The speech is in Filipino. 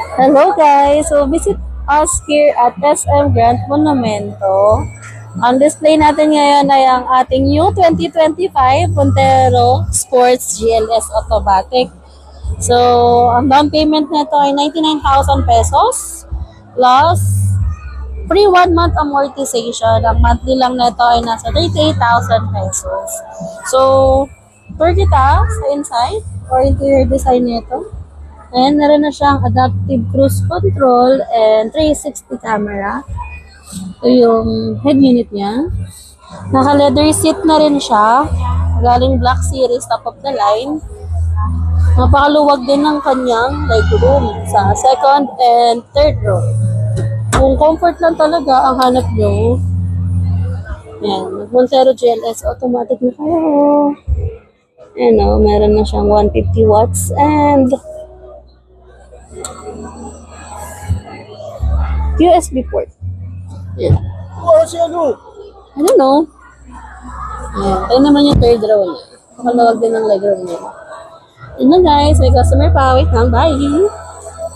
Hello guys! So visit us here at SM Grand Monumento. Ang display natin ngayon ay ang ating new 2025 Montero Sports GLS Automatic. So, ang down payment nito ay 99,000 pesos plus free 1 month amortization. Ang monthly lang nito ay nasa 38,000 pesos. So, tour kita sa inside or interior design nito. And meron na siyang adaptive cruise control and 360 camera. Ito yung head unit niya. Naka-leather seat na rin siya. Galing Black Series, top of the line. Napakaluwag din ng kanyang legroom sa second and third row. Kung comfort lang talaga ang hanap nyo, yan, Montero GLS automatic na kayo. Ayan o, meron na siyang 150 watts and USB port. Yeah. I don't know. Ayan. Ito naman yung third row niya. Makalawag din ng legroom niya. Yun na guys. May customer pa. Wait lang. Bye!